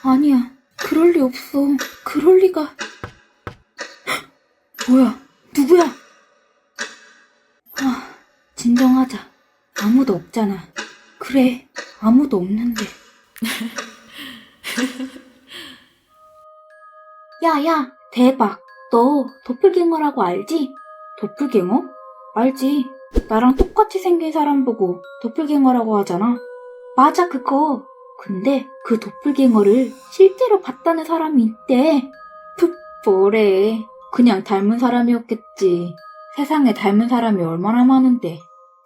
아니야, 그럴 리 없어. 그럴 리가. 뭐야, 누구야? 진정하자. 아무도 없잖아. 그래, 아무도 없는데. 야, 대박. 너 도플갱어라고 알지? 도플갱어? 알지. 나랑 똑같이 생긴 사람 보고 도플갱어라고 하잖아. 맞아, 그거. 근데 그 도플갱어를 실제로 봤다는 사람이 있대. 뭐래. 그냥 닮은 사람이었겠지. 세상에 닮은 사람이 얼마나 많은데.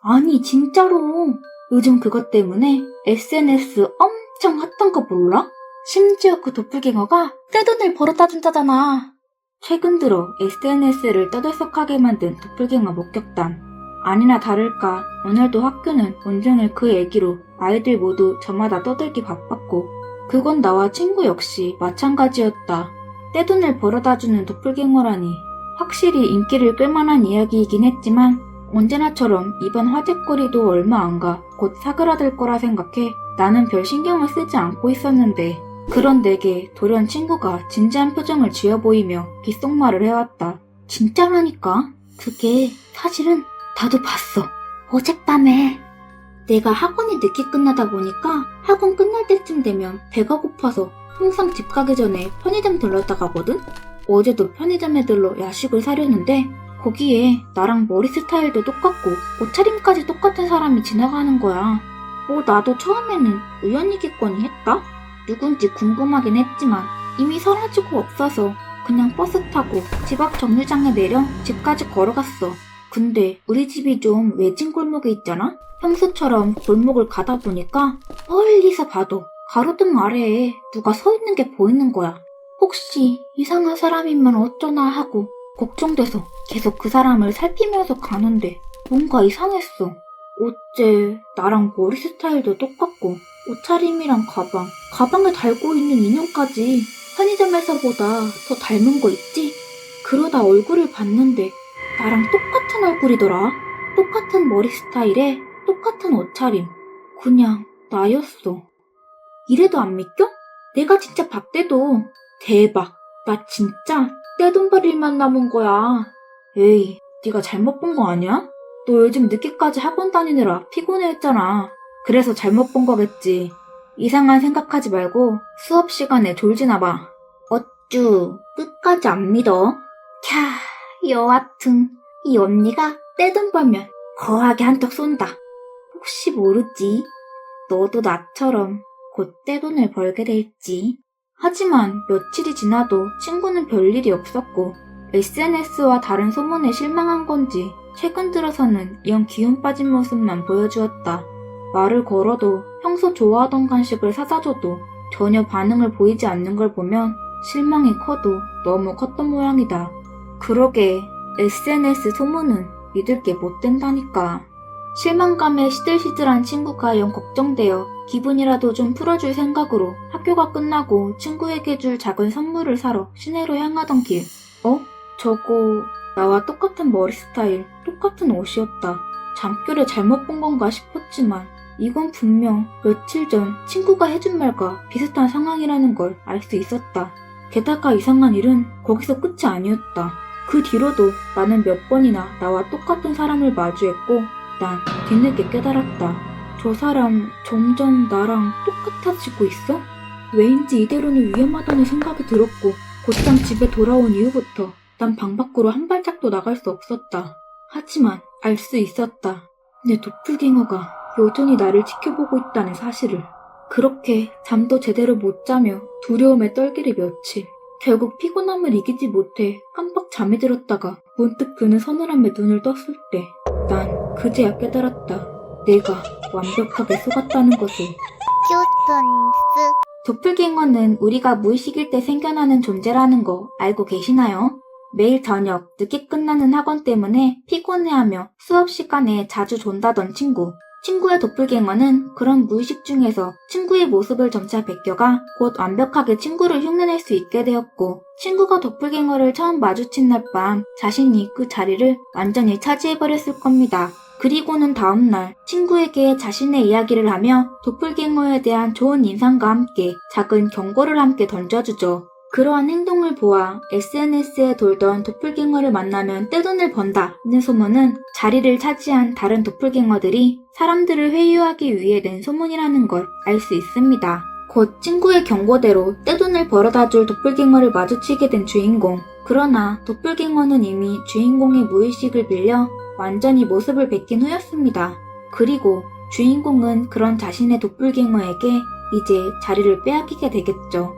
아니, 진짜로. 요즘 그것 때문에 SNS 엄청 핫한 거 몰라? 심지어 그 도플갱어가 떼돈을 벌었다 준다잖아. 최근 들어 SNS를 떠들썩하게 만든 도플갱어 목격담. 아니나 다를까 오늘도 학교는 온종일 그 얘기로 아이들 모두 저마다 떠들기 바빴고 그건 나와 친구 역시 마찬가지였다. 떼돈을 벌어다주는 도플갱어라니 확실히 인기를 끌만한 이야기이긴 했지만 언제나처럼 이번 화제거리도 얼마 안 가 곧 사그라들 거라 생각해 나는 별 신경을 쓰지 않고 있었는데 그런 내게 돌연 친구가 진지한 표정을 지어 보이며 귓속말을 해왔다. 진짜라니까? 그게 사실은 나도 봤어. 어젯밤에 내가 학원이 늦게 끝나다 보니까 학원 끝날 때쯤 되면 배가 고파서 항상 집 가기 전에 편의점 들렀다 가거든? 어제도 편의점에 들러 야식을 사려는데 거기에 나랑 머리 스타일도 똑같고 옷차림까지 똑같은 사람이 지나가는 거야. 나도 처음에는 우연이겠거니 했다? 누군지 궁금하긴 했지만 이미 사라지고 없어서 그냥 버스 타고 집 앞 정류장에 내려 집까지 걸어갔어. 근데 우리 집이 좀 외진 골목에 있잖아? 평소처럼 골목을 가다 보니까 멀리서 봐도 가로등 아래에 누가 서 있는 게 보이는 거야. 혹시 이상한 사람이면 어쩌나 하고 걱정돼서 계속 그 사람을 살피면서 가는데 뭔가 이상했어. 어째 나랑 머리 스타일도 똑같고 옷차림이랑 가방에 달고 있는 인형까지 편의점에서보다 더 닮은 거 있지? 그러다 얼굴을 봤는데 나랑 똑같은 얼굴이더라. 똑같은 머리 스타일에 똑같은 옷차림. 그냥 나였어. 이래도 안 믿겨? 내가 진짜 봤대도. 대박. 나 진짜 떼돈벌 일만 남은 거야. 에이, 네가 잘못 본 거 아니야? 너 요즘 늦게까지 학원 다니느라 피곤해했잖아. 그래서 잘못 본 거겠지. 이상한 생각하지 말고 수업 시간에 졸지나 봐. 어쭈, 끝까지 안 믿어? 여하튼 이 언니가 떼돈 벌면 거하게 한턱 쏜다. 혹시 모르지? 너도 나처럼 곧 떼돈을 벌게 될지. 하지만 며칠이 지나도 친구는 별일이 없었고 SNS와 다른 소문에 실망한 건지 최근 들어서는 영 기운 빠진 모습만 보여주었다. 말을 걸어도 평소 좋아하던 간식을 사다 줘도 전혀 반응을 보이지 않는 걸 보면 실망이 커도 너무 컸던 모양이다. 그러게 SNS 소문은 믿을 게 못 된다니까. 실망감에 시들시들한 친구가 영 걱정되어 기분이라도 좀 풀어줄 생각으로 학교가 끝나고 친구에게 줄 작은 선물을 사러 시내로 향하던 길. 저거 나와 똑같은 머리 스타일, 똑같은 옷이었다. 잠결에 잘못 본 건가 싶었지만 이건 분명 며칠 전 친구가 해준 말과 비슷한 상황이라는 걸 알 수 있었다. 게다가 이상한 일은 거기서 끝이 아니었다. 그 뒤로도 나는 몇 번이나 나와 똑같은 사람을 마주했고 난 뒤늦게 깨달았다. 저 사람 점점 나랑 똑같아지고 있어? 왜인지 이대로는 위험하다는 생각이 들었고 곧장 집에 돌아온 이후부터 난 방 밖으로 한 발짝도 나갈 수 없었다. 하지만 알 수 있었다. 내 도플갱어가 여전히 나를 지켜보고 있다는 사실을. 그렇게 잠도 제대로 못 자며 두려움에 떨기를 며칠. 결국 피곤함을 이기지 못해 깜빡 잠이 들었다가 문득 드는 서늘함에 눈을 떴을 때 난 그제야 깨달았다. 내가 완벽하게 속았다는 것을. 도플갱어는 우리가 무의식일 때 생겨나는 존재라는 거 알고 계시나요? 매일 저녁 늦게 끝나는 학원 때문에 피곤해하며 수업 시간에 자주 존다던 친구. 친구의 도플갱어는 그런 무의식 중에서 친구의 모습을 점차 베껴가 곧 완벽하게 친구를 흉내낼 수 있게 되었고 친구가 도플갱어를 처음 마주친 날 밤 자신이 그 자리를 완전히 차지해버렸을 겁니다. 그리고는 다음날 친구에게 자신의 이야기를 하며 도플갱어에 대한 좋은 인상과 함께 작은 경고를 함께 던져주죠. 그러한 행동을 보아 SNS에 돌던 도플갱어를 만나면 떼돈을 번다는 소문은 자리를 차지한 다른 도플갱어들이 사람들을 회유하기 위해 낸 소문이라는 걸 알 수 있습니다. 곧 친구의 경고대로 떼돈을 벌어다줄 도플갱어를 마주치게 된 주인공. 그러나 도플갱어는 이미 주인공의 무의식을 빌려 완전히 모습을 베낀 후였습니다. 그리고 주인공은 그런 자신의 도플갱어에게 이제 자리를 빼앗기게 되겠죠.